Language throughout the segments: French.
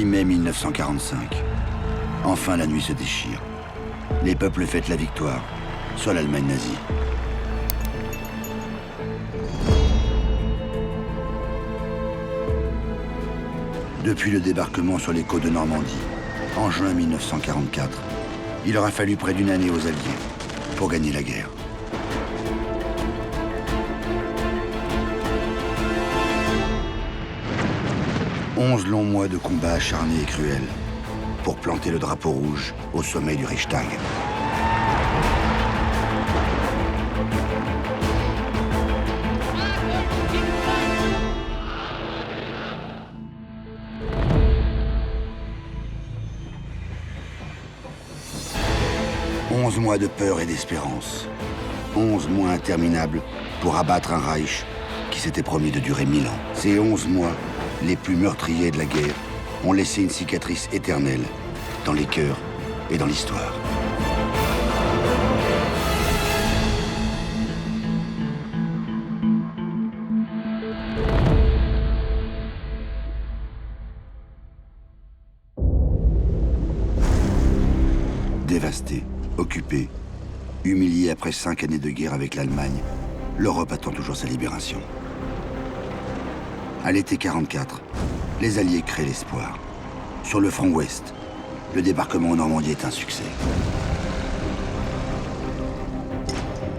8 mai 1945. Enfin, la nuit se déchire. Les peuples fêtent la victoire sur l'Allemagne nazie. Depuis le débarquement sur les côtes de Normandie, en juin 1944, il aura fallu près d'une année aux Alliés pour gagner la guerre. Onze longs mois de combats acharnés et cruels pour planter le drapeau rouge au sommet du Reichstag. Onze mois de peur et d'espérance. 11 mois interminables pour abattre un Reich qui s'était promis de durer 1000 ans. Ces 11 mois, les plus meurtriers de la guerre, ont laissé une cicatrice éternelle dans les cœurs et dans l'histoire. Dévastée, occupée, humiliée après 5 années de guerre avec l'Allemagne, l'Europe attend toujours sa libération. À l'été 44, les Alliés créent l'espoir. Sur le front ouest, le débarquement en Normandie est un succès.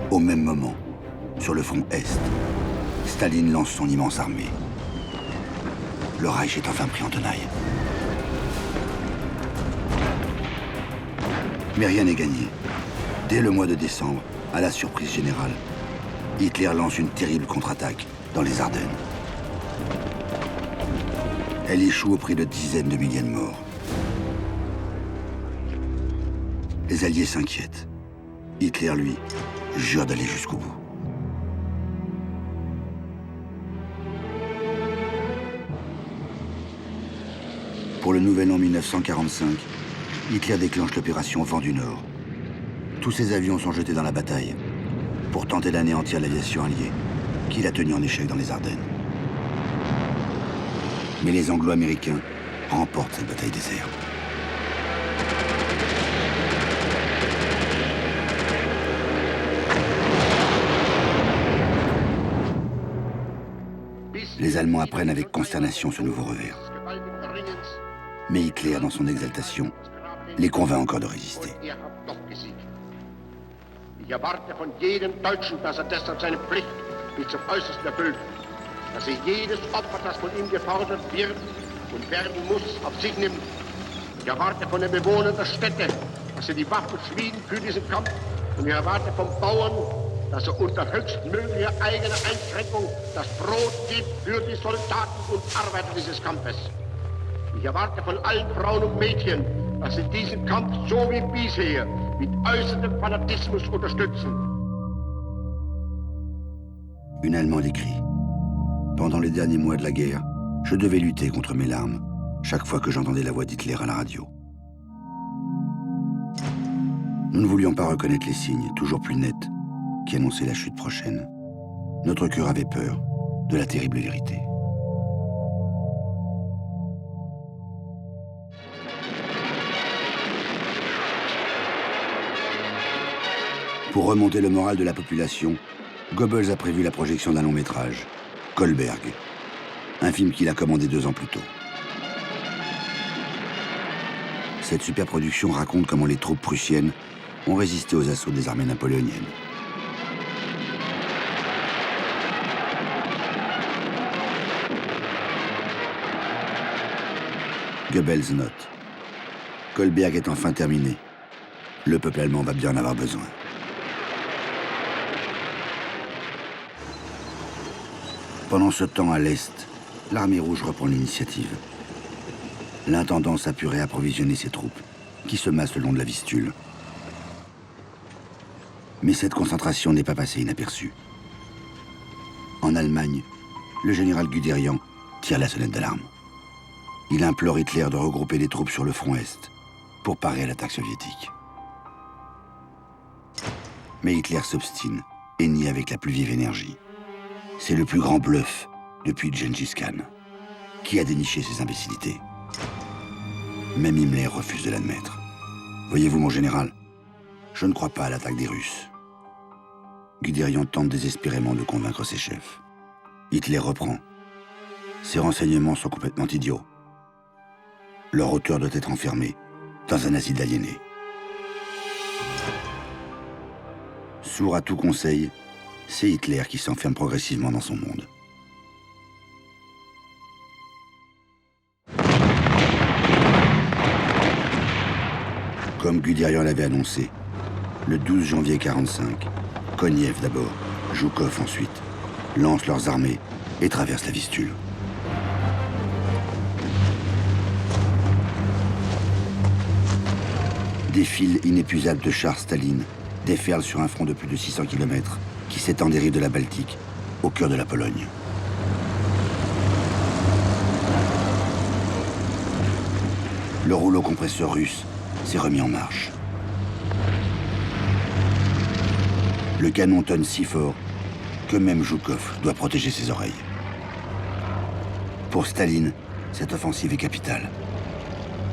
Au même moment, sur le front est, Staline lance son immense armée. Le Reich est enfin pris en tenaille. Mais rien n'est gagné. Dès le mois de décembre, à la surprise générale, Hitler lance une terrible contre-attaque dans les Ardennes. Elle échoue au prix de dizaines de milliers de morts. Les Alliés s'inquiètent. Hitler, lui, jure d'aller jusqu'au bout. Pour le nouvel an 1945, Hitler déclenche l'opération Vent du Nord. Tous ses avions sont jetés dans la bataille pour tenter d'anéantir l'aviation alliée, qu'il a tenue en échec dans les Ardennes. Mais les Anglo-Américains remportent cette bataille des airs. Les Allemands apprennent avec consternation ce nouveau revers. Mais Hitler, dans son exaltation, les convainc encore de résister. Ich erwarte von jedem Deutschen, dass deshalb seine Pflicht bis zum Äußersten erfüllt, dass jedes Opfer, das von ihm gefordert wird und werden muss, auf sich nimmt. Ich erwarte von den Bewohnern der Städte, dass sie die Waffen schmieden für diesen Kampf. Und ich erwarte vom Bauern, dass unter höchstmöglicher eigener Einschränkung das Brot gibt für die Soldaten und Arbeiter dieses Kampfes. Ich erwarte von allen Frauen und Mädchen, dass sie diesen Kampf so wie bisher mit äußerem Fanatismus unterstützen. Une Allemande écrit: pendant les derniers mois de la guerre, je devais lutter contre mes larmes chaque fois que j'entendais la voix d'Hitler à la radio. Nous ne voulions pas reconnaître les signes, toujours plus nets, qui annonçaient la chute prochaine. Notre cœur avait peur de la terrible vérité. Pour remonter le moral de la population, Goebbels a prévu la projection d'un long métrage, Kolberg, un film qu'il a commandé 2 ans plus tôt. Cette superproduction raconte comment les troupes prussiennes ont résisté aux assauts des armées napoléoniennes. Goebbels note: Kolberg est enfin terminé. Le peuple allemand va bien en avoir besoin. Pendant ce temps, à l'Est, l'armée rouge reprend l'initiative. L'intendance a pu réapprovisionner ses troupes, qui se massent le long de la Vistule. Mais cette concentration n'est pas passée inaperçue. En Allemagne, le général Guderian tire la sonnette d'alarme. Il implore Hitler de regrouper les troupes sur le front Est pour parer à l'attaque soviétique. Mais Hitler s'obstine et nie avec la plus vive énergie. C'est le plus grand bluff depuis Gengis Khan, qui a déniché ces imbécilités. Même Himmler refuse de l'admettre. Voyez-vous, mon général, je ne crois pas à l'attaque des Russes. Guderian tente désespérément de convaincre ses chefs. Hitler reprend. Ses renseignements sont complètement idiots. Leur auteur doit être enfermé dans un asile d'aliénés. Sourd à tout conseil, c'est Hitler qui s'enferme progressivement dans son monde. Comme Guderian l'avait annoncé, le 12 janvier 1945, Konev d'abord, Zhukov ensuite, lancent leurs armées et traversent la Vistule. Des files inépuisables de chars Staline déferlent sur un front de plus de 600 km qui s'étend des rives de la Baltique au cœur de la Pologne. Le rouleau compresseur russe s'est remis en marche. Le canon tonne si fort que même Zhukov doit protéger ses oreilles. Pour Staline, cette offensive est capitale.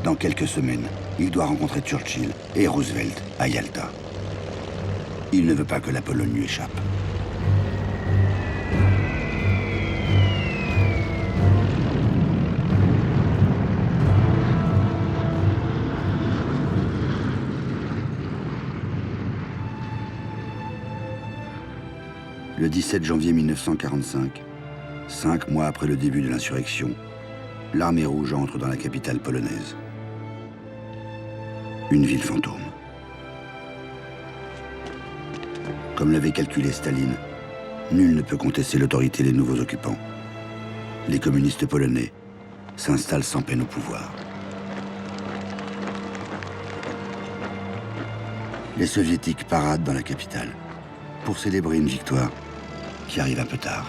Dans quelques semaines, il doit rencontrer Churchill et Roosevelt à Yalta. Il ne veut pas que la Pologne lui échappe. Le 17 janvier 1945, 5 mois après le début de l'insurrection, l'armée rouge entre dans la capitale polonaise. Une ville fantôme. Comme l'avait calculé Staline, nul ne peut contester l'autorité des nouveaux occupants. Les communistes polonais s'installent sans peine au pouvoir. Les soviétiques paradent dans la capitale pour célébrer une victoire qui arrive un peu tard.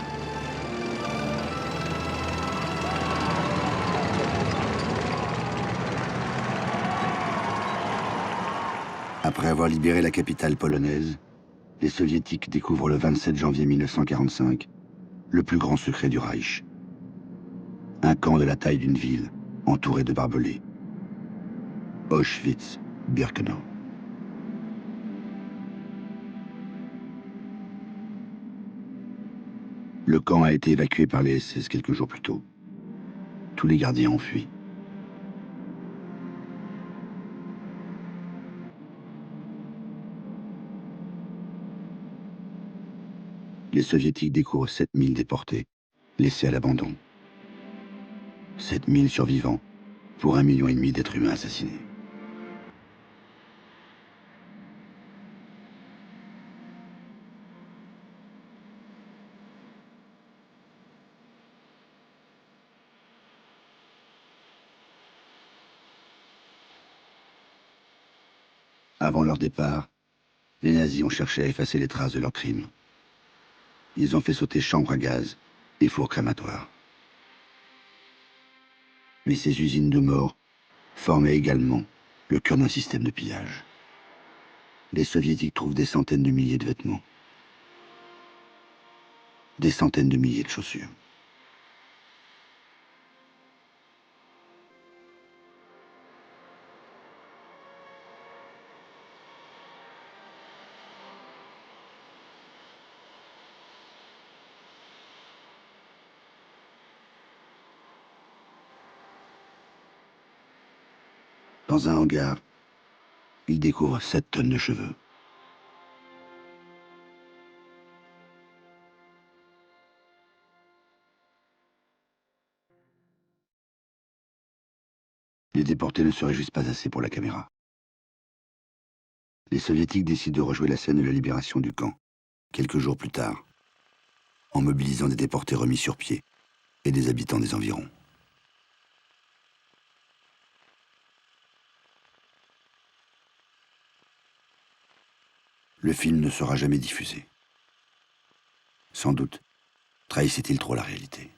Après avoir libéré la capitale polonaise, les soviétiques découvrent le 27 janvier 1945 le plus grand secret du Reich. Un camp de la taille d'une ville, entouré de barbelés. Auschwitz-Birkenau. Le camp a été évacué par les SS quelques jours plus tôt. Tous les gardiens ont fui. Les soviétiques découvrent 7000 déportés, laissés à l'abandon. 7000 survivants pour 1,5 million d'êtres humains assassinés. Avant leur départ, les nazis ont cherché à effacer les traces de leurs crimes. Ils ont fait sauter chambres à gaz et fours crématoires. Mais ces usines de mort formaient également le cœur d'un système de pillage. Les soviétiques trouvent des centaines de milliers de vêtements. Des centaines de milliers de chaussures. Dans un hangar, ils découvrent 7 tonnes de cheveux. Les déportés ne se réjouissent pas assez pour la caméra. Les soviétiques décident de rejouer la scène de la libération du camp, quelques jours plus tard, en mobilisant des déportés remis sur pied et des habitants des environs. Le film ne sera jamais diffusé. Sans doute trahissait-il trop la réalité.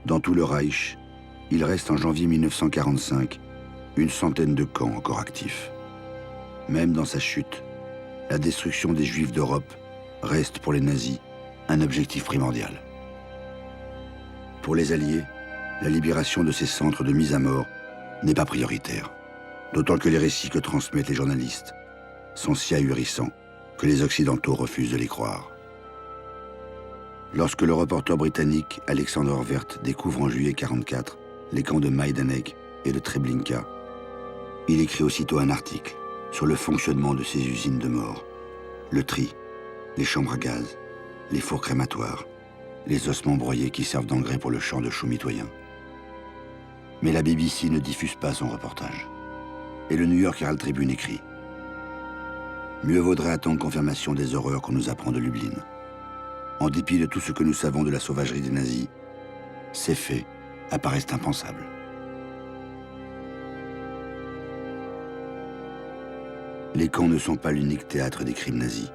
Dans tout le Reich, il reste en janvier 1945 une centaine de camps encore actifs. Même dans sa chute, la destruction des Juifs d'Europe reste pour les nazis un objectif primordial. Pour les Alliés, la libération de ces centres de mise à mort n'est pas prioritaire, d'autant que les récits que transmettent les journalistes sont si ahurissants que les Occidentaux refusent de les croire. Lorsque le reporter britannique Alexander Werth découvre en juillet 1944 les camps de Majdanek et de Treblinka, il écrit aussitôt un article sur le fonctionnement de ces usines de mort, le tri, les chambres à gaz, les fours crématoires, les ossements broyés qui servent d'engrais pour le champ de choux mitoyen. Mais la BBC ne diffuse pas son reportage. Et le New York Herald Tribune écrit « Mieux vaudrait attendre confirmation des horreurs qu'on nous apprend de Lublin. En dépit de tout ce que nous savons de la sauvagerie des nazis, ces faits apparaissent impensables. » Les camps ne sont pas l'unique théâtre des crimes nazis.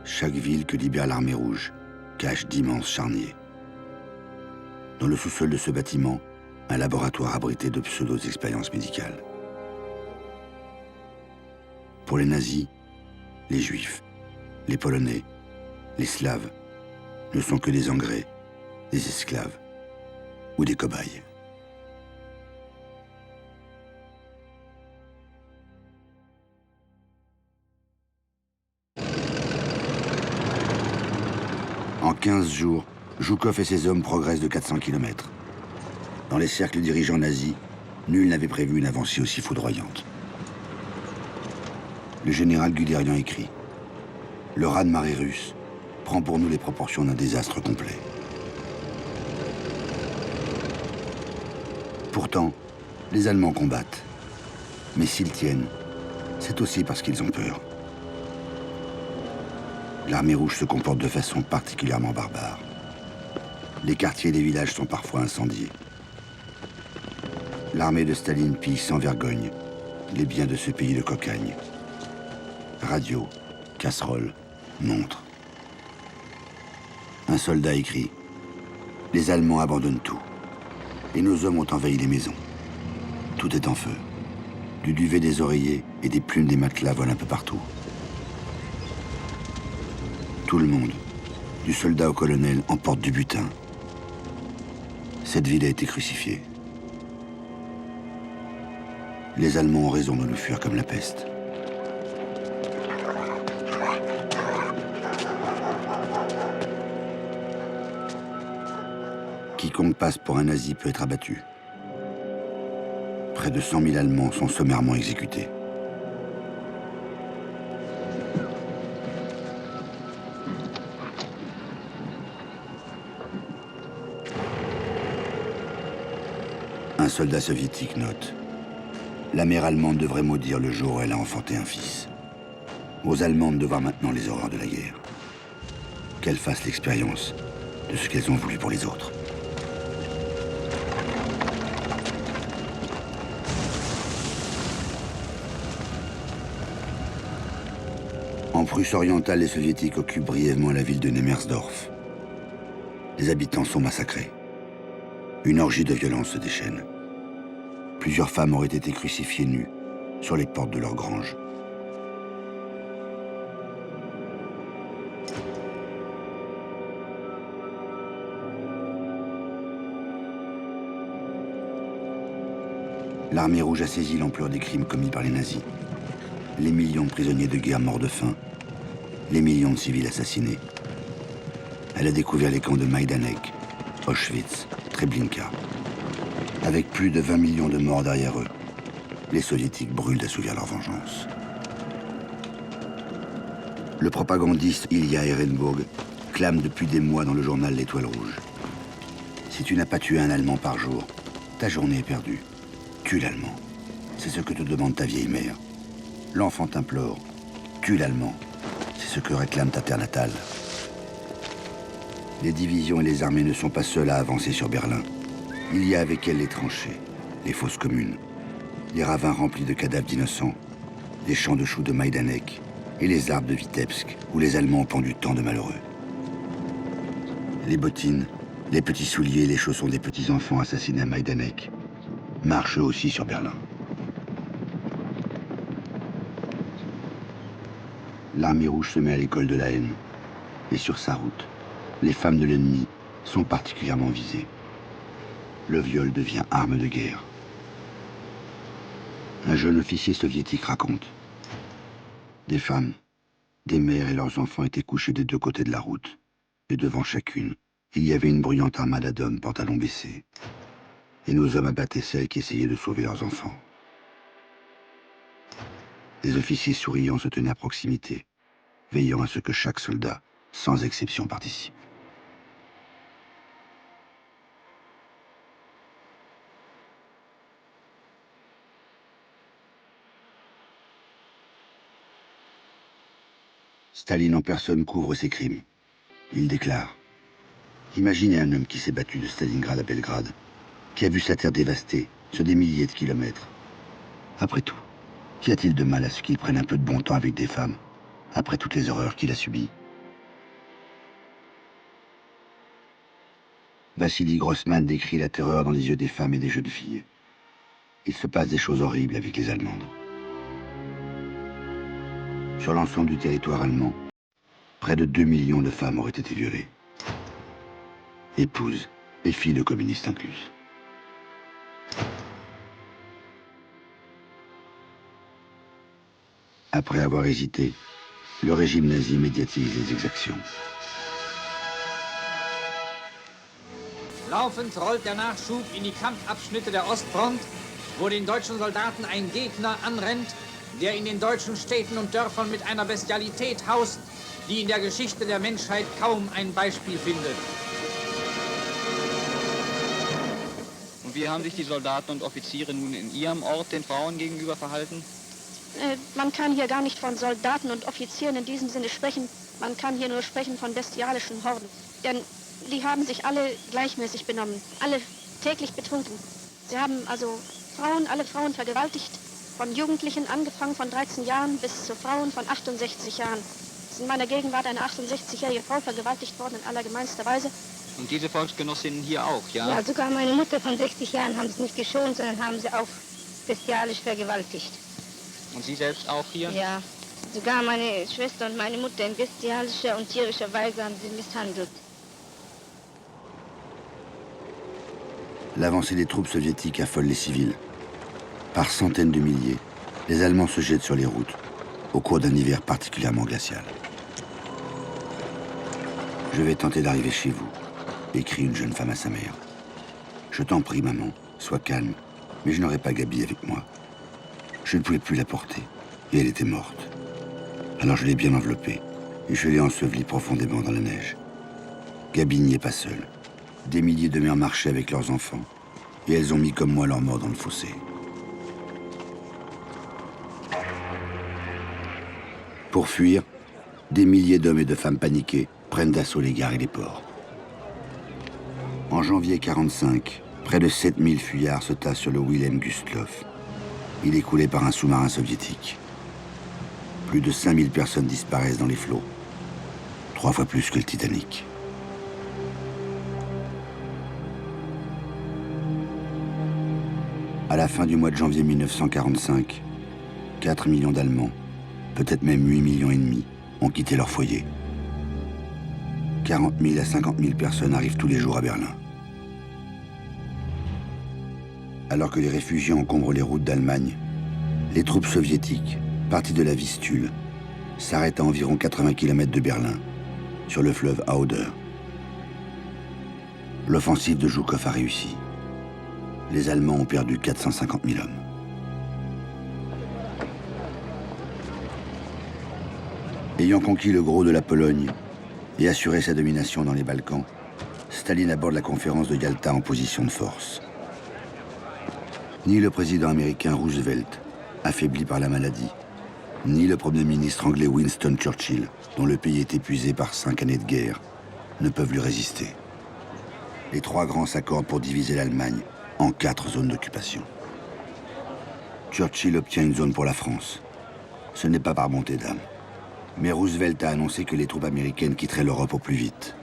Chaque ville que libère l'armée rouge cache d'immenses charniers. Dans le sous-sol de ce bâtiment, un laboratoire abrité de pseudo-expériences médicales. Pour les nazis, les Juifs, les Polonais, les Slaves ne sont que des engrais, des esclaves ou des cobayes. En 15 jours, Zhukov et ses hommes progressent de 400 km. Dans les cercles dirigeants nazis, nul n'avait prévu une avancée aussi foudroyante. Le général Guderian écrit « Le raz-de-marée russe prend pour nous les proportions d'un désastre complet. » Pourtant, les Allemands combattent. Mais s'ils tiennent, c'est aussi parce qu'ils ont peur. L'armée rouge se comporte de façon particulièrement barbare. Les quartiers des villages sont parfois incendiés. L'armée de Staline pille sans vergogne les biens de ce pays de cocagne. Radio, casseroles, montres. Un soldat écrit « Les Allemands abandonnent tout. Et nos hommes ont envahi les maisons. Tout est en feu. Du duvet des oreillers et des plumes des matelas volent un peu partout. Tout le monde, du soldat au colonel, emporte du butin. Cette ville a été crucifiée. Les Allemands ont raison de nous fuir comme la peste. » Quiconque passe pour un nazi peut être abattu. Près de 100 000 Allemands sont sommairement exécutés. Un soldat soviétique note « La mère allemande devrait maudire le jour où elle a enfanté un fils. Aux Allemandes de voir maintenant les horreurs de la guerre. Qu'elles fassent l'expérience de ce qu'elles ont voulu pour les autres. » En Prusse orientale, les Soviétiques occupent brièvement la ville de Nemersdorf. Les habitants sont massacrés. Une orgie de violence se déchaîne. Plusieurs femmes auraient été crucifiées nues sur les portes de leur grange. L'armée rouge a saisi l'ampleur des crimes commis par les nazis. Les millions de prisonniers de guerre morts de faim, les millions de civils assassinés. Elle a découvert les camps de Majdanek, Auschwitz, Treblinka. Avec plus de 20 millions de morts derrière eux, les Soviétiques brûlent d'assouvir leur vengeance. Le propagandiste Ilya Ehrenburg clame depuis des mois dans le journal L'Étoile Rouge. Si tu n'as pas tué un Allemand par jour, ta journée est perdue. Tue l'Allemand. C'est ce que te demande ta vieille mère. L'enfant t'implore. Tue l'Allemand. C'est ce que réclame ta terre natale. Les divisions et les armées ne sont pas seules à avancer sur Berlin. Il y a avec elles les tranchées, les fosses communes, les ravins remplis de cadavres d'innocents, les champs de choux de Majdanek et les arbres de Vitebsk où les Allemands ont pendu tant de malheureux. Les bottines, les petits souliers et les chaussons des petits-enfants assassinés à Majdanek marchent eux aussi sur Berlin. l'armée rouge se met à l'école de la haine. Et sur sa route, les femmes de l'ennemi sont particulièrement visées. Le viol devient arme de guerre. Un jeune officier soviétique raconte. Des femmes, des mères et leurs enfants étaient couchés des deux côtés de la route. Et devant chacune, il y avait une bruyante armada d'hommes pantalons baissés. Et nos hommes abattaient celles qui essayaient de sauver leurs enfants. Les officiers souriants se tenaient à proximité, veillant à ce que chaque soldat, sans exception, participe. Staline en personne couvre ses crimes. Il déclare « Imaginez un homme qui s'est battu de Stalingrad à Belgrade, qui a vu sa terre dévastée sur des milliers de kilomètres. Après tout, qu'y a-t-il de mal à ce qu'il prenne un peu de bon temps avec des femmes, après toutes les horreurs qu'il a subies ?» Vassili Grossman décrit la terreur dans les yeux des femmes et des jeunes filles. Il se passe des choses horribles avec les Allemandes. Sur l'ensemble du territoire allemand, près de 2 millions de femmes auraient été violées. Épouses et filles de communistes incluses. Après avoir hésité, le régime nazi médiatise les exactions. Laufend rollt der Nachschub in die Kampfabschnitte der Ostfront, wo den deutschen Soldaten ein Gegner anrennt, der in den deutschen Städten und Dörfern mit einer Bestialität haust, die in der Geschichte der Menschheit kaum ein Beispiel findet. Und wie haben sich die Soldaten und Offiziere nun in ihrem Ort den Frauen gegenüber verhalten? Man kann hier gar nicht von Soldaten und Offizieren in diesem Sinne sprechen. Man kann hier nur sprechen von bestialischen Horden. Denn die haben sich alle gleichmäßig benommen, alle täglich betrunken. Sie haben also alle Frauen vergewaltigt, von Jugendlichen angefangen von 13 Jahren bis zu Frauen von 68 Jahren. Es ist in meiner Gegenwart eine 68-jährige Frau vergewaltigt worden in allergemeinster Weise. Und diese Volksgenossinnen hier auch, ja? Ja, sogar meine Mutter von 60 Jahren haben sie nicht geschont, sondern haben sie auch bestialisch vergewaltigt. Und Sie selbst auch hier? Ja, sogar meine Schwester und meine Mutter in bestialischer und tierischer Weise haben sie misshandelt. L'avancée des troupes soviétiques affole les civils. Par centaines de milliers, les Allemands se jettent sur les routes, au cours d'un hiver particulièrement glacial. « Je vais tenter d'arriver chez vous », écrit une jeune femme à sa mère. « Je t'en prie, maman, sois calme, mais je n'aurai pas Gabi avec moi. Je ne pouvais plus la porter, et elle était morte. Alors je l'ai bien enveloppée, et je l'ai ensevelie profondément dans la neige. Gabi n'y est pas seule. Des milliers de mères marchaient avec leurs enfants, et elles ont mis comme moi leur mort dans le fossé. » Pour fuir, des milliers d'hommes et de femmes paniqués prennent d'assaut les gares et les ports. En janvier 1945, près de 7000 fuyards se tassent sur le Wilhelm Gustloff. Il est coulé par un sous-marin soviétique. Plus de 5000 personnes disparaissent dans les flots, 3 fois plus que le Titanic. À la fin du mois de janvier 1945, 4 millions d'Allemands, peut-être même 8 millions et demi, ont quitté leur foyer. 40 000 à 50 000 personnes arrivent tous les jours à Berlin. Alors que les réfugiés encombrent les routes d'Allemagne, les troupes soviétiques, parties de la Vistule, s'arrêtent à environ 80 km de Berlin, sur le fleuve Auder. L'offensive de Zhukov a réussi. Les Allemands ont perdu 450 000 hommes. Ayant conquis le gros de la Pologne et assuré sa domination dans les Balkans, Staline aborde la conférence de Yalta en position de force. Ni le président américain Roosevelt, affaibli par la maladie, ni le premier ministre anglais Winston Churchill, dont le pays est épuisé par 5 années de guerre, ne peuvent lui résister. Les 3 grands s'accordent pour diviser l'Allemagne en 4 zones d'occupation. Churchill obtient une zone pour la France. Ce n'est pas par bonté d'âme. Mais Roosevelt a annoncé que les troupes américaines quitteraient l'Europe au plus vite.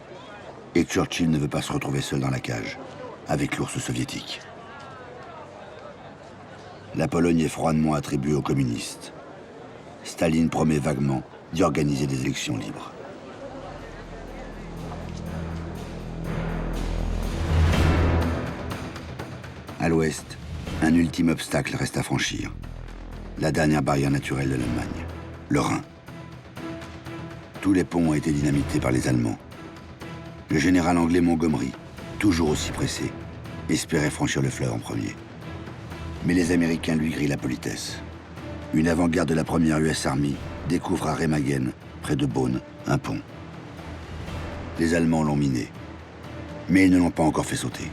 Et Churchill ne veut pas se retrouver seul dans la cage, avec l'ours soviétique. La Pologne est froidement attribuée aux communistes. Staline promet vaguement d'y organiser des élections libres. À l'ouest, un ultime obstacle reste à franchir. La dernière barrière naturelle de l'Allemagne, le Rhin. Tous les ponts ont été dynamités par les Allemands. Le général anglais Montgomery, toujours aussi pressé, espérait franchir le fleuve en premier. Mais les Américains lui grillent la politesse. Une avant-garde de la première US Army découvre à Remagen, près de Bonn, un pont. Les Allemands l'ont miné, mais ils ne l'ont pas encore fait sauter.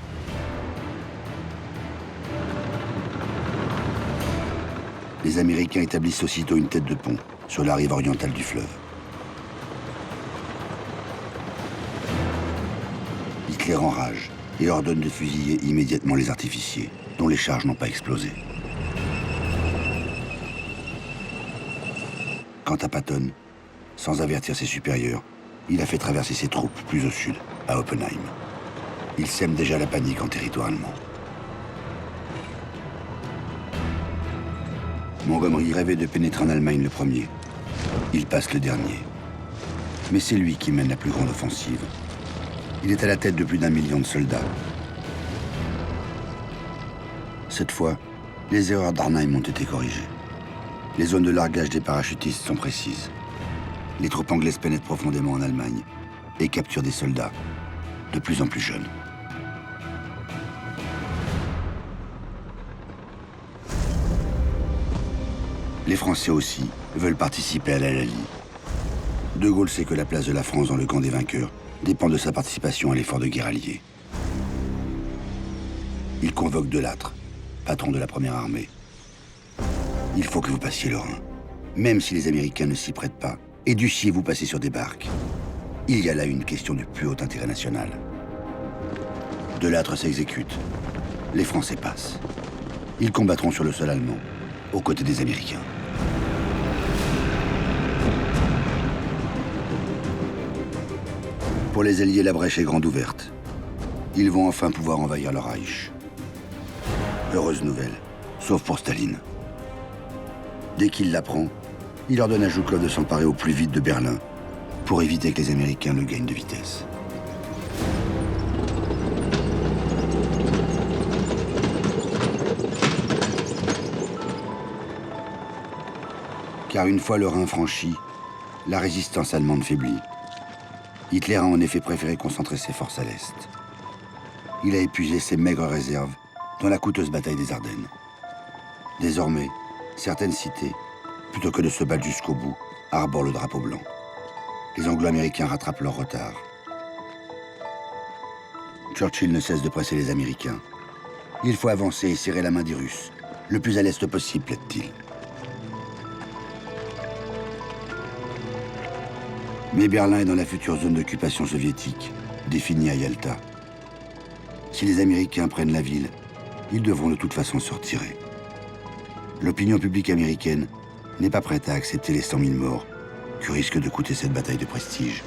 Les Américains établissent aussitôt une tête de pont sur la rive orientale du fleuve. Hitler enrage et ordonne de fusiller immédiatement les artificiers, dont les charges n'ont pas explosé. Quant à Patton, sans avertir ses supérieurs, il a fait traverser ses troupes plus au sud, à Oppenheim. Il sème déjà la panique en territoire allemand. Montgomery rêvait de pénétrer en Allemagne le premier. Il passe le dernier. Mais c'est lui qui mène la plus grande offensive. Il est à la tête de plus d'1 million de soldats. Cette fois, les erreurs d'Arnhem ont été corrigées. Les zones de largage des parachutistes sont précises. Les troupes anglaises pénètrent profondément en Allemagne et capturent des soldats, de plus en plus jeunes. Les Français aussi veulent participer à la Lalie. De Gaulle sait que la place de la France dans le camp des vainqueurs dépend de sa participation à l'effort de guerre allié. Il convoque Delattre, patron de la première armée. Il faut que vous passiez le Rhin, même si les Américains ne s'y prêtent pas, et dussiez vous passer sur des barques. Il y a là une question du plus haut intérêt national. Delattre s'exécute. Les Français passent. Ils combattront sur le sol allemand, aux côtés des Américains. Pour les Alliés, la brèche est grande ouverte. Ils vont enfin pouvoir envahir le Reich. Heureuse nouvelle, sauf pour Staline. Dès qu'il l'apprend, il ordonne à Zhukov de s'emparer au plus vite de Berlin pour éviter que les Américains le gagnent de vitesse. Car une fois le Rhin franchi, la résistance allemande faiblit. Hitler a en effet préféré concentrer ses forces à l'Est. Il a épuisé ses maigres réserves dans la coûteuse bataille des Ardennes. Désormais, certaines cités, plutôt que de se battre jusqu'au bout, arborent le drapeau blanc. Les Anglo-Américains rattrapent leur retard. Churchill ne cesse de presser les Américains. Il faut avancer et serrer la main des Russes, le plus à l'est possible, plaide-t-il. Mais Berlin est dans la future zone d'occupation soviétique, définie à Yalta. Si les Américains prennent la ville, ils devront de toute façon se retirer. L'opinion publique américaine n'est pas prête à accepter les 100 000 morts que risque de coûter cette bataille de prestige.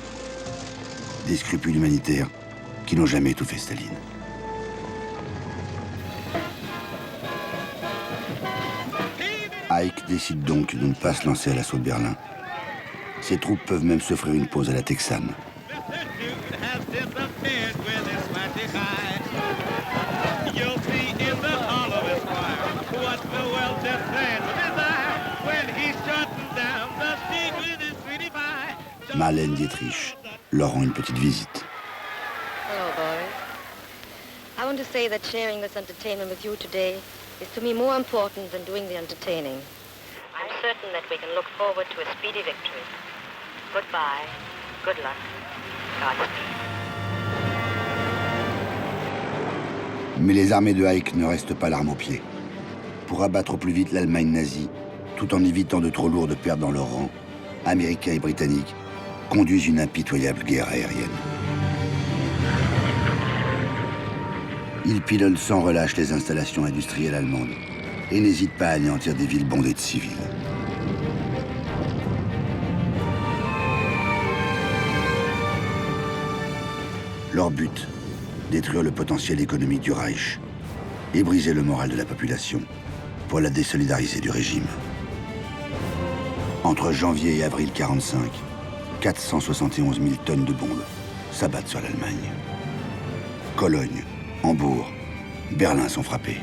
Des scrupules humanitaires qui n'ont jamais étouffé Staline. Ike décide donc de ne pas se lancer à l'assaut de Berlin. Ses troupes peuvent même s'offrir une pause à la Texane. Marlène Dietrich leur rend une petite visite. Hello, boys. I want to say that sharing this entertainment with you today is to me more important than doing the entertaining. I'm certain that we can look forward to a speedy victory. Goodbye. Good luck. Godspeed. Mais les armées de Ike ne restent pas l'arme au pied. Pour abattre au plus vite l'Allemagne nazie, tout en évitant de trop lourdes pertes dans leurs rangs, Américains et Britanniques conduisent une impitoyable guerre aérienne. Ils pilonnent sans relâche les installations industrielles allemandes et n'hésitent pas à anéantir des villes bondées de civils. Leur but, détruire le potentiel économique du Reich et briser le moral de la population pour la désolidariser du régime. Entre janvier et avril 1945, 471 000 tonnes de bombes s'abattent sur l'Allemagne. Cologne, Hambourg, Berlin sont frappés.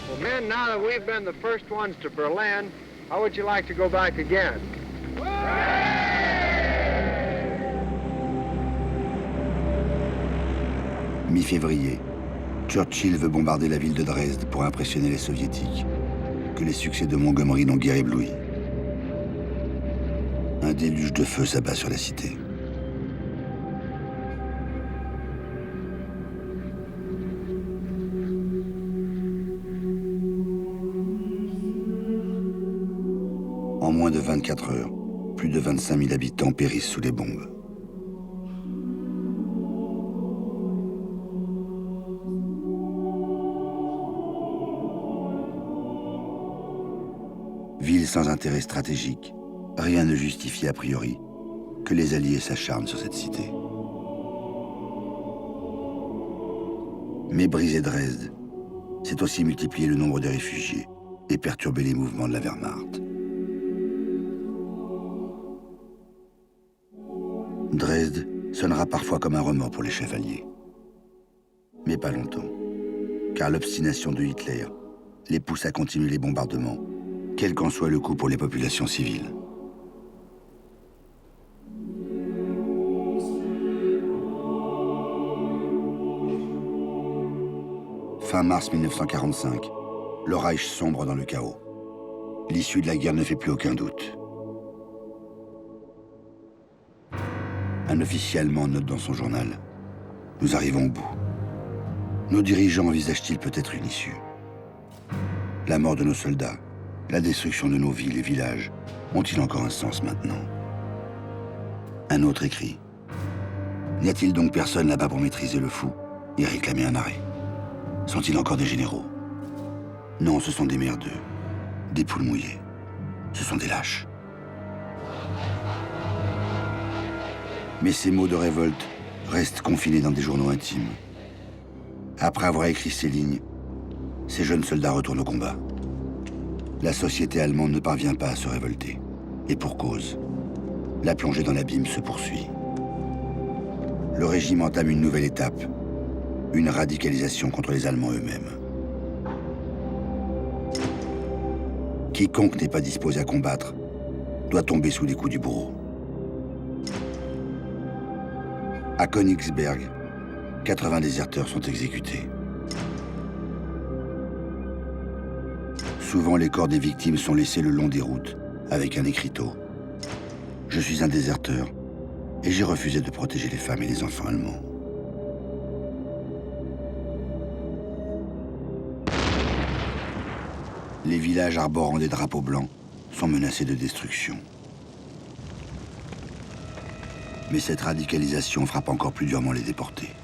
Well, men, now that we've been the first ones to Berlin, how would you like to go back again? Mi-février, Churchill veut bombarder la ville de Dresde pour impressionner les soviétiques, que les succès de Montgomery n'ont guère ébloui. Un déluge de feu s'abat sur la cité. En moins de 24 heures, plus de 25 000 habitants périssent sous les bombes. Ville sans intérêt stratégique, rien ne justifie a priori que les Alliés s'acharnent sur cette cité. Mais briser Dresde, c'est aussi multiplier le nombre de réfugiés et perturber les mouvements de la Wehrmacht. Dresde sonnera parfois comme un remords pour les chefs alliés. Mais pas longtemps, car l'obstination de Hitler les pousse à continuer les bombardements, quel qu'en soit le coût pour les populations civiles. Fin mars 1945, le Reich sombre dans le chaos. L'issue de la guerre ne fait plus aucun doute. Un officier allemand note dans son journal « Nous arrivons au bout. Nos dirigeants envisagent-ils peut-être une issue? La mort de nos soldats, la destruction de nos villes et villages ont-ils encore un sens maintenant ?» Un autre écrit « N'y a-t-il donc personne là-bas pour maîtriser le fou et réclamer un arrêt? Sont-ils encore des généraux? Non, ce sont des merdeux, des poules mouillées. Ce sont des lâches. » Mais ces mots de révolte restent confinés dans des journaux intimes. Après avoir écrit ces lignes, ces jeunes soldats retournent au combat. La société allemande ne parvient pas à se révolter. Et pour cause, la plongée dans l'abîme se poursuit. Le régime entame une nouvelle étape, une radicalisation contre les Allemands eux-mêmes. Quiconque n'est pas disposé à combattre doit tomber sous les coups du bourreau. À Königsberg, 80 déserteurs sont exécutés. Souvent, les corps des victimes sont laissés le long des routes, avec un écriteau. « Je suis un déserteur, et j'ai refusé de protéger les femmes et les enfants allemands. » Les villages arborant des drapeaux blancs sont menacés de destruction. Mais cette radicalisation frappe encore plus durement les déportés.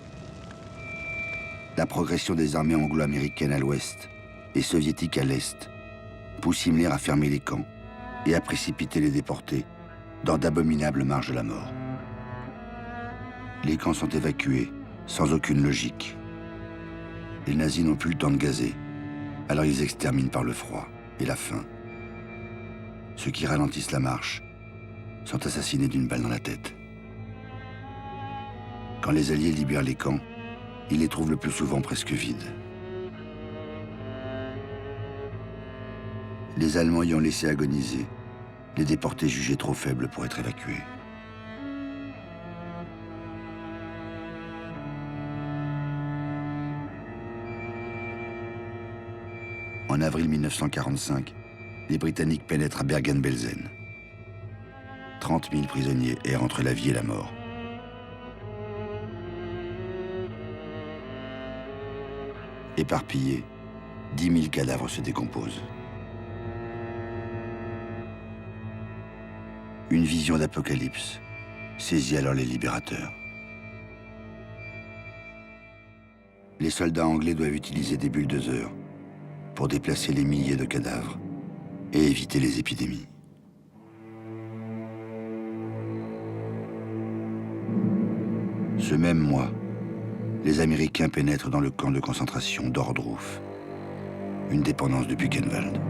La progression des armées anglo-américaines à l'ouest et soviétiques à l'est pousse Himmler à fermer les camps et à précipiter les déportés dans d'abominables marges de la mort. Les camps sont évacués sans aucune logique. Les nazis n'ont plus le temps de gazer, alors ils exterminent par le froid et la faim. Ceux qui ralentissent la marche sont assassinés d'une balle dans la tête. Quand les Alliés libèrent les camps, ils les trouvent le plus souvent presque vides. Les Allemands y ont laissé agoniser, les déportés jugés trop faibles pour être évacués. En avril 1945, les Britanniques pénètrent à Bergen-Belsen. 30 000 prisonniers errent entre la vie et la mort. Éparpillés, 10 000 cadavres se décomposent. Une vision d'apocalypse saisit alors les libérateurs. Les soldats anglais doivent utiliser des bulldozers pour déplacer les milliers de cadavres et éviter les épidémies. Ce même mois, les Américains pénètrent dans le camp de concentration d'Ordroof, une dépendance de Buchenwald.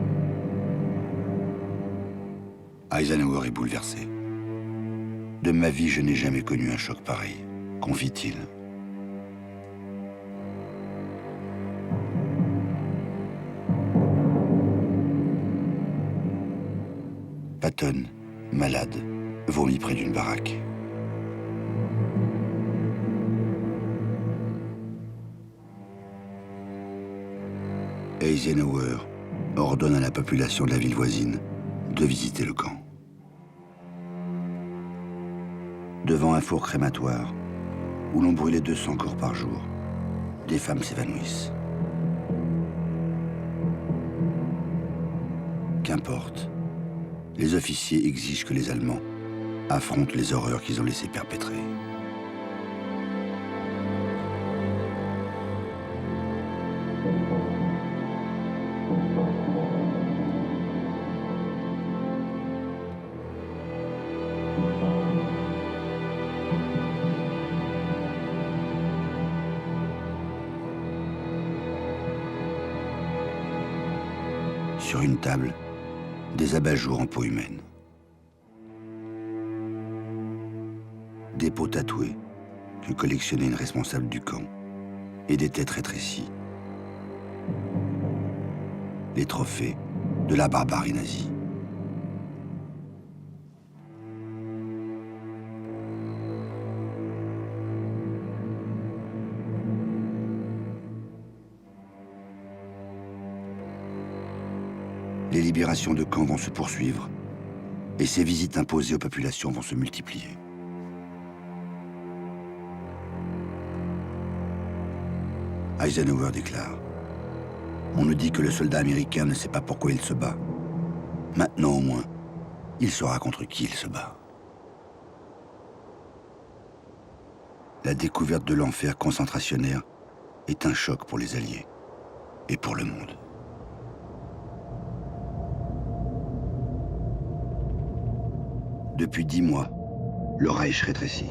Eisenhower est bouleversé. « De ma vie, je n'ai jamais connu un choc pareil », confie-t-il. Patton, malade, vomit près d'une baraque. Eisenhower ordonne à la population de la ville voisine de visiter le camp. Devant un four crématoire, où l'on brûlait 200 corps par jour, des femmes s'évanouissent. Qu'importe, les officiers exigent que les Allemands affrontent les horreurs qu'ils ont laissé perpétrer. Sur une table, des abat-jours en peau humaine. Des peaux tatouées que collectionnait une responsable du camp et des têtes rétrécies. Les trophées de la barbarie nazie. Les libérations de camps vont se poursuivre et ces visites imposées aux populations vont se multiplier. Eisenhower déclare : « On nous dit que le soldat américain ne sait pas pourquoi il se bat. Maintenant au moins, il saura contre qui il se bat. » La découverte de l'enfer concentrationnaire est un choc pour les Alliés et pour le monde. Depuis 10 mois, le Reich rétrécit.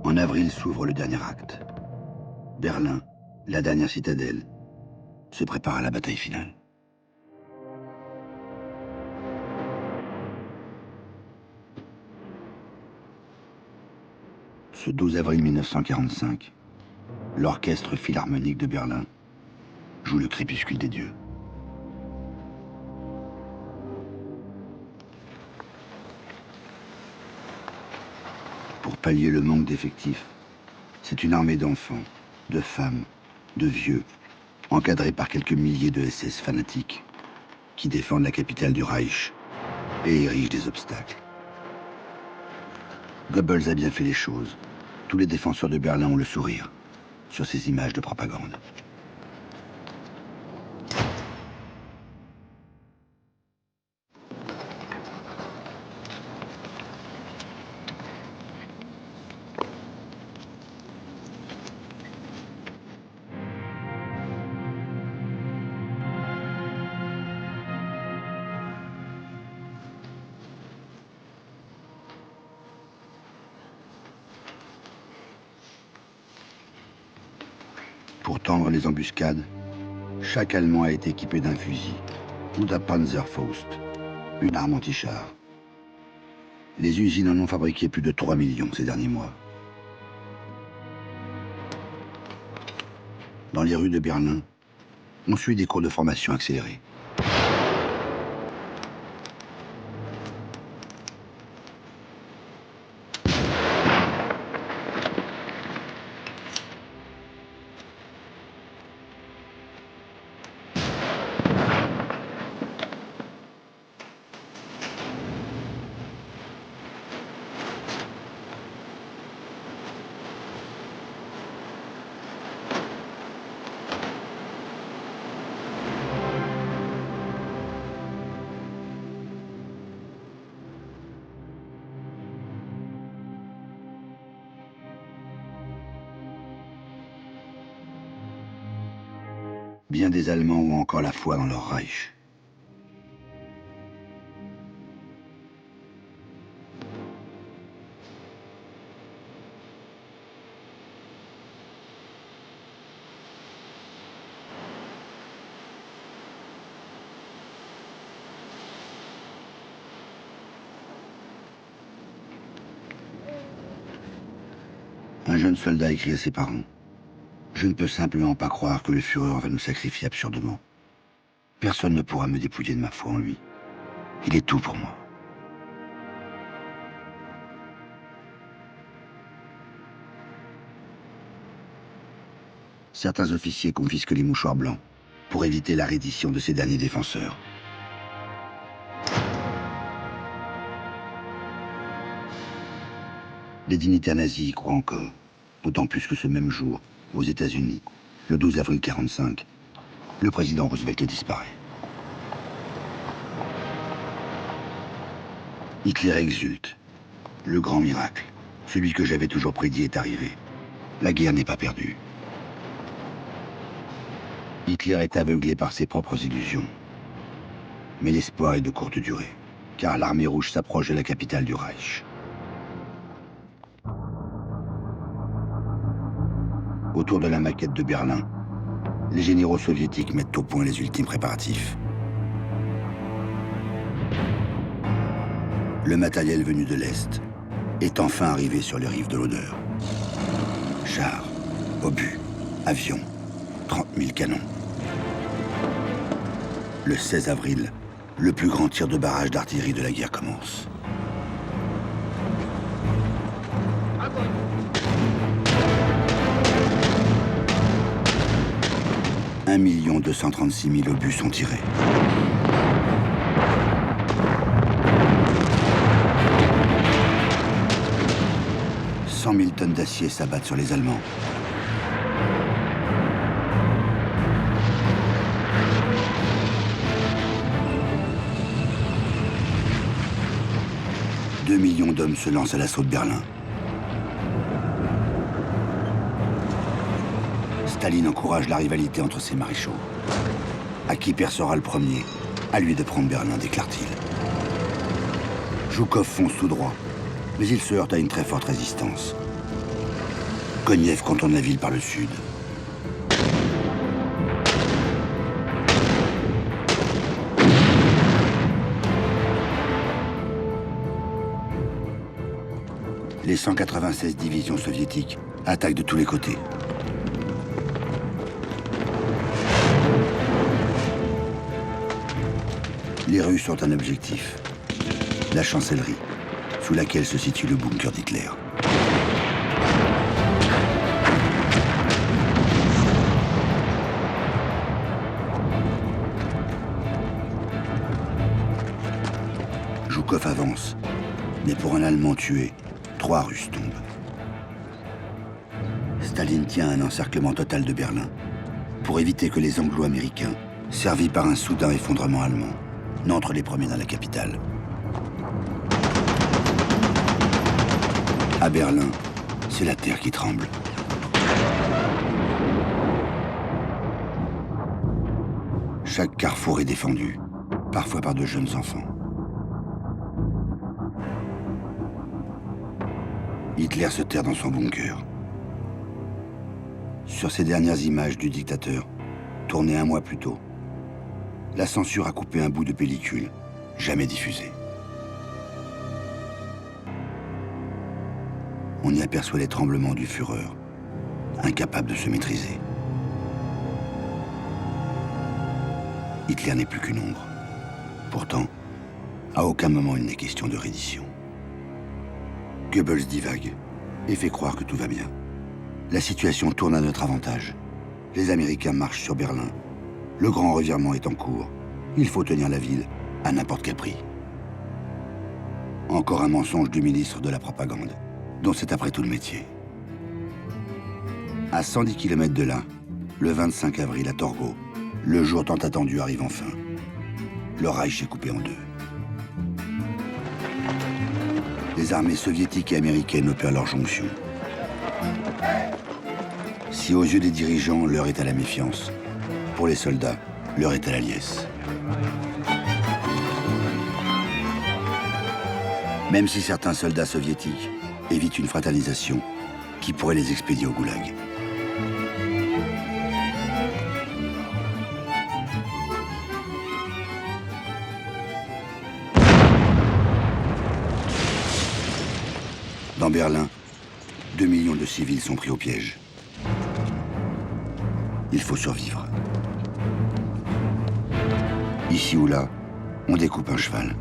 En avril s'ouvre le dernier acte. Berlin, la dernière citadelle, se prépare à la bataille finale. Ce 12 avril 1945, l'orchestre philharmonique de Berlin joue le crépuscule des dieux. Pour pallier le manque d'effectifs, c'est une armée d'enfants, de femmes, de vieux, encadrée par quelques milliers de SS fanatiques, qui défendent la capitale du Reich et érigent des obstacles. Goebbels a bien fait les choses. Tous les défenseurs de Berlin ont le sourire sur ces images de propagande. Pour tendre les embuscades, chaque Allemand a été équipé d'un fusil ou d'un Panzerfaust, une arme anti-char. Les usines en ont fabriqué plus de 3 millions ces derniers mois. Dans les rues de Berlin, on suit des cours de formation accélérés. Bien des Allemands ont encore la foi dans leur Reich. Un jeune soldat écrit à ses parents. Je ne peux simplement pas croire que le Führer va nous sacrifier absurdement. Personne ne pourra me dépouiller de ma foi en lui. Il est tout pour moi. Certains officiers confisquent les mouchoirs blancs pour éviter la reddition de ces derniers défenseurs. Les dignitaires nazis y croient encore, d'autant plus que ce même jour, aux États-Unis, le 12 avril 1945, le président Roosevelt disparaît. Hitler exulte. Le grand miracle, celui que j'avais toujours prédit, est arrivé. La guerre n'est pas perdue. Hitler est aveuglé par ses propres illusions. Mais l'espoir est de courte durée, car l'armée rouge s'approche de la capitale du Reich. Autour de la maquette de Berlin, les généraux soviétiques mettent au point les ultimes préparatifs. Le matériel venu de l'Est est enfin arrivé sur les rives de l'Oder. Chars, obus, avions, 30 000 canons. Le 16 avril, le plus grand tir de barrage d'artillerie de la guerre commence. « 1 236 000 obus sont tirés. « 100 000 tonnes d'acier s'abattent sur les Allemands. « 2 millions d'hommes se lancent à l'assaut de Berlin. Staline encourage la rivalité entre ses maréchaux. À qui percera le premier, à lui de prendre Berlin, déclare-t-il. Zhukov fonce tout droit, mais il se heurte à une très forte résistance. Konev contourne la ville par le sud. Les 196 divisions soviétiques attaquent de tous les côtés. Les Russes ont un objectif, la chancellerie, sous laquelle se situe le bunker d'Hitler. Zhukov avance, mais pour un Allemand tué, 3 Russes tombent. Staline tient un encerclement total de Berlin pour éviter que les Anglo-Américains, servis par un soudain effondrement allemand, n'entrent les premiers dans la capitale. À Berlin, c'est la terre qui tremble. Chaque carrefour est défendu, parfois par de jeunes enfants. Hitler se terre dans son bunker. Sur ces dernières images du dictateur, tournées 1 mois plus tôt, la censure a coupé un bout de pellicule, jamais diffusé. On y aperçoit les tremblements du Führer, incapable de se maîtriser. Hitler n'est plus qu'une ombre. Pourtant, à aucun moment il n'est question de reddition. Goebbels divague et fait croire que tout va bien. La situation tourne à notre avantage. Les Américains marchent sur Berlin. Le grand revirement est en cours. Il faut tenir la ville à n'importe quel prix. Encore un mensonge du ministre de la Propagande, dont c'est après tout le métier. À 110 km de là, le 25 avril à Torgau, le jour tant attendu arrive enfin. Le Reich est coupé en deux. Les armées soviétiques et américaines opèrent leur jonction. Si aux yeux des dirigeants, l'heure est à la méfiance, pour les soldats, l'heure est à la liesse. Même si certains soldats soviétiques évitent une fraternisation qui pourrait les expédier au goulag. Dans Berlin, 2 millions de civils sont pris au piège. Il faut survivre. Ici ou là, on découpe un cheval.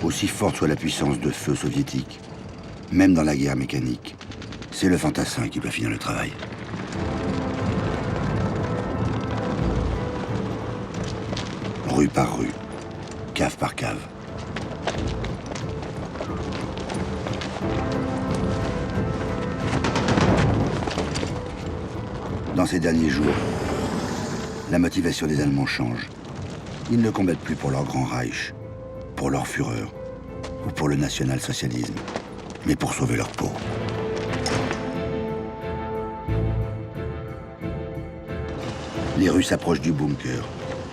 Aussi forte soit la puissance de feu soviétique, même dans la guerre mécanique, c'est le fantassin qui doit finir le travail. Rue par rue, cave par cave. Dans ces derniers jours, la motivation des Allemands change. Ils ne combattent plus pour leur grand Reich, pour leur fureur ou pour le national-socialisme, mais pour sauver leur peau. Les Russes s'approchent du bunker,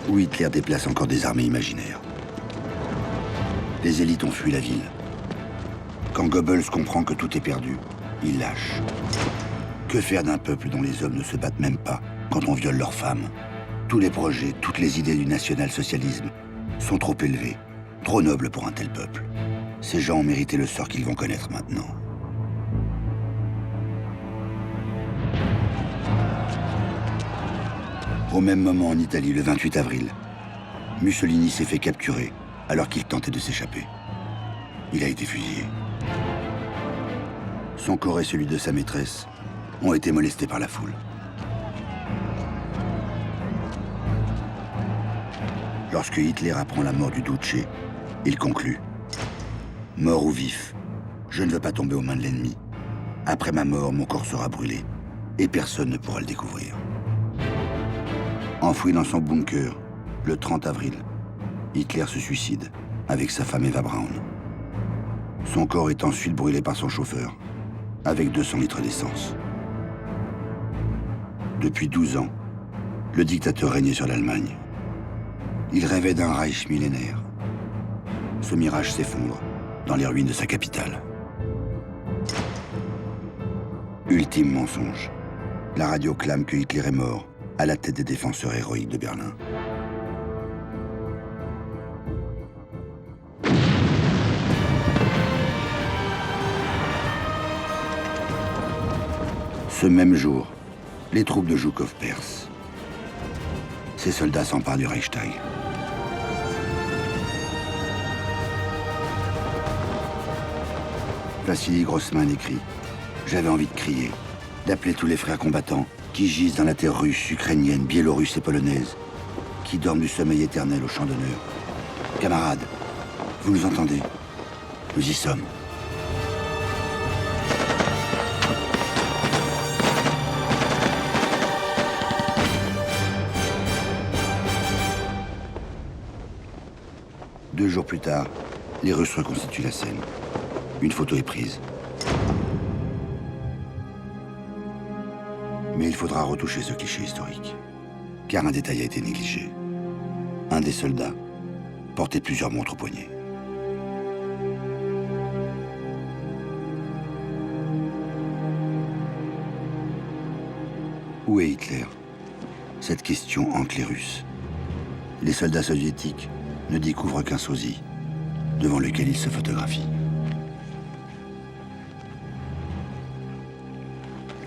où Hitler déplace encore des armées imaginaires. Les élites ont fui la ville. Quand Goebbels comprend que tout est perdu, il lâche. Que faire d'un peuple dont les hommes ne se battent même pas quand on viole leurs femmes? Tous les projets, toutes les idées du national-socialisme sont trop élevés, trop nobles pour un tel peuple. Ces gens ont mérité le sort qu'ils vont connaître maintenant. Au même moment en Italie, le 28 avril, Mussolini s'est fait capturer alors qu'il tentait de s'échapper. Il a été fusillé. Son corps et celui de sa maîtresse ont été molestés par la foule. Lorsque Hitler apprend la mort du Duce, il conclut: mort ou vif, je ne veux pas tomber aux mains de l'ennemi. Après ma mort, mon corps sera brûlé et personne ne pourra le découvrir. Enfoui dans son bunker, le 30 avril, Hitler se suicide avec sa femme Eva Braun. Son corps est ensuite brûlé par son chauffeur, avec 200 litres d'essence. Depuis 12 ans, le dictateur régnait sur l'Allemagne. Il rêvait d'un Reich millénaire. Ce mirage s'effondre dans les ruines de sa capitale. Ultime mensonge. La radio clame que Hitler est mort à la tête des défenseurs héroïques de Berlin. Ce même jour, les troupes de Zhukov percent. Ces soldats s'emparent du Reichstag. Vassili Grossman écrit: j'avais envie de crier, d'appeler tous les frères combattants qui gisent dans la terre russe, ukrainienne, biélorusse et polonaise, qui dorment du sommeil éternel au champ d'honneur. Camarades, vous nous entendez? Nous y sommes. Deux jours plus tard, les Russes reconstituent la scène. Une photo est prise. Mais il faudra retoucher ce cliché historique, car un détail a été négligé. Un des soldats portait plusieurs montres au poignet. Où est Hitler? Cette question hante les Russes. Les soldats soviétiques ne découvrent qu'un sosie, devant lequel ils se photographient.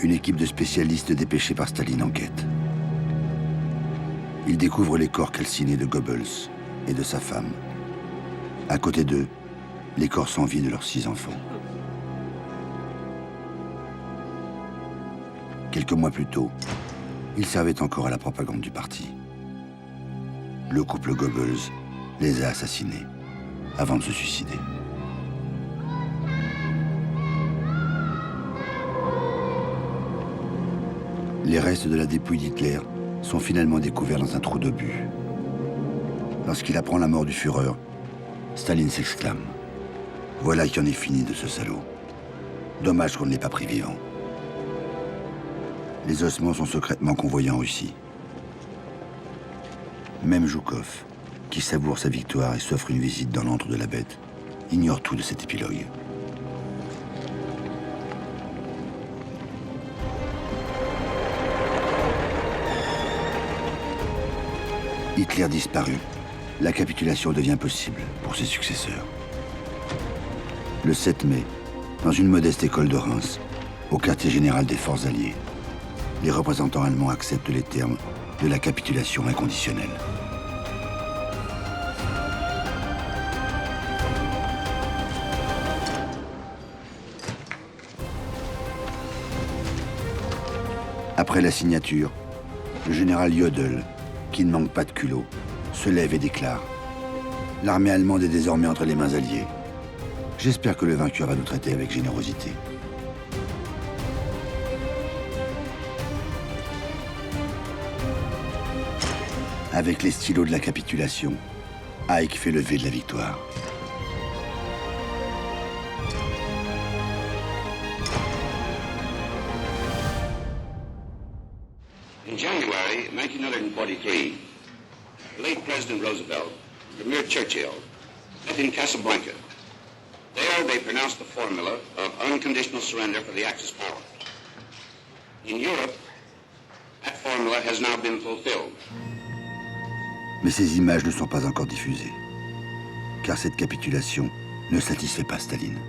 Une équipe de spécialistes dépêchés par Staline enquête. Ils découvrent les corps calcinés de Goebbels et de sa femme. À côté d'eux, les corps sans vie de leurs 6 enfants. Quelques mois plus tôt, ils servaient encore à la propagande du parti. Le couple Goebbels les a assassinés avant de se suicider. Les restes de la dépouille d'Hitler sont finalement découverts dans un trou d'obus. Lorsqu'il apprend la mort du Führer, Staline s'exclame: voilà qui en est fini de ce salaud. Dommage qu'on ne l'ait pas pris vivant. Les ossements sont secrètement convoyés en Russie. Même Zhukov, qui savoure sa victoire et s'offre une visite dans l'antre de la bête, ignore tout de cet épilogue. Hitler disparu, la capitulation devient possible pour ses successeurs. Le 7 mai, dans une modeste école de Reims, au quartier général des forces alliées, les représentants allemands acceptent les termes de la capitulation inconditionnelle. Après la signature, le général Jodl, qui ne manque pas de culot, se lève et déclare « L'armée allemande est désormais entre les mains alliées. J'espère que le vainqueur va nous traiter avec générosité. » Avec les stylos de la capitulation, Ike fait le V de la victoire. In January 1943, the late President Roosevelt and Premier Churchill met in Casablanca. There they pronounced the formula of unconditional surrender for the Axis power. In Europe, that formula has now been fulfilled. Mais ces images ne sont pas encore diffusées, car cette capitulation ne satisfait pas Staline.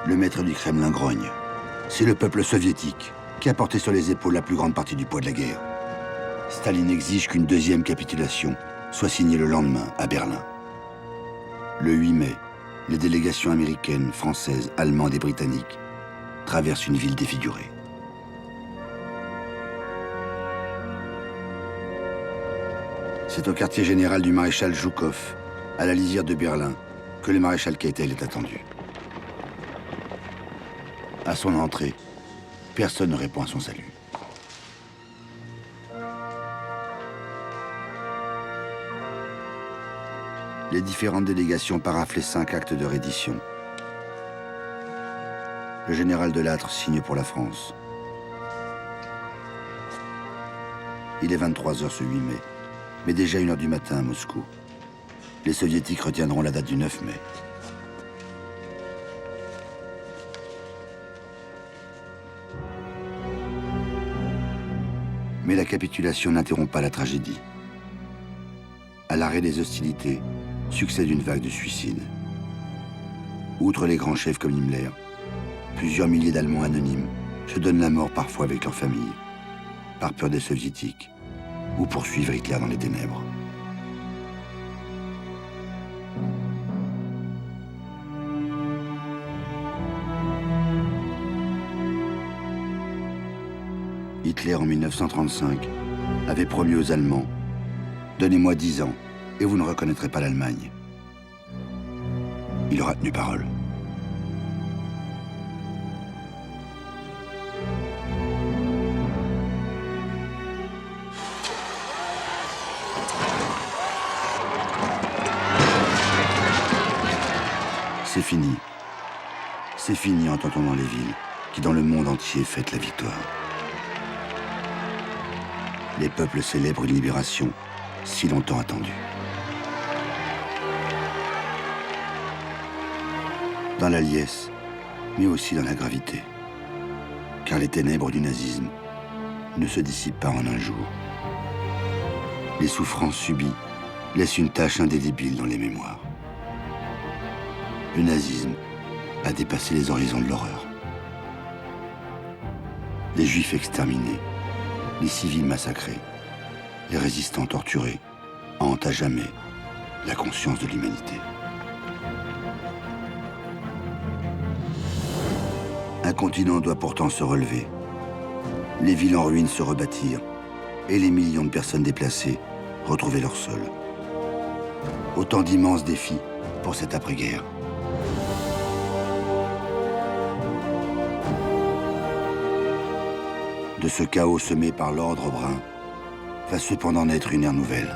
Le maître du Kremlin grogne. C'est le peuple soviétique qui a porté sur les épaules la plus grande partie du poids de la guerre. Staline exige qu'une deuxième capitulation soit signée le lendemain à Berlin. Le 8 mai, les délégations américaines, françaises, allemandes et britanniques traversent une ville défigurée. C'est au quartier général du maréchal Zhukov, à la lisière de Berlin, que le maréchal Keitel est attendu. À son entrée, personne ne répond à son salut. Les différentes délégations paraphent les 5 actes de reddition. Le général Delattre signe pour la France. Il est 23h ce 8 mai, mais déjà 1h du matin à Moscou. Les soviétiques retiendront la date du 9 mai. Mais la capitulation n'interrompt pas la tragédie. À l'arrêt des hostilités, succède une vague de suicides. Outre les grands chefs comme Himmler, plusieurs milliers d'Allemands anonymes se donnent la mort parfois avec leur famille, par peur des soviétiques, ou pour suivre Hitler dans les ténèbres. Hitler, en 1935, avait promis aux Allemands « Donnez-moi 10 ans et vous ne reconnaîtrez pas l'Allemagne ». Il aura tenu parole. C'est fini. C'est fini, entend-on dans les villes, qui dans le monde entier fêtent la victoire. Les peuples célèbrent une libération si longtemps attendue. Dans la liesse, mais aussi dans la gravité. Car les ténèbres du nazisme ne se dissipent pas en un jour. Les souffrances subies laissent une tache indélébile dans les mémoires. Le nazisme a dépassé les horizons de l'horreur. Les juifs exterminés, les civils massacrés, les résistants torturés hantent à jamais la conscience de l'humanité. Un continent doit pourtant se relever. Les villes en ruine se rebâtir et les millions de personnes déplacées retrouver leur sol. Autant d'immenses défis pour cette après-guerre. De ce chaos semé par l'ordre brun va cependant naître une ère nouvelle.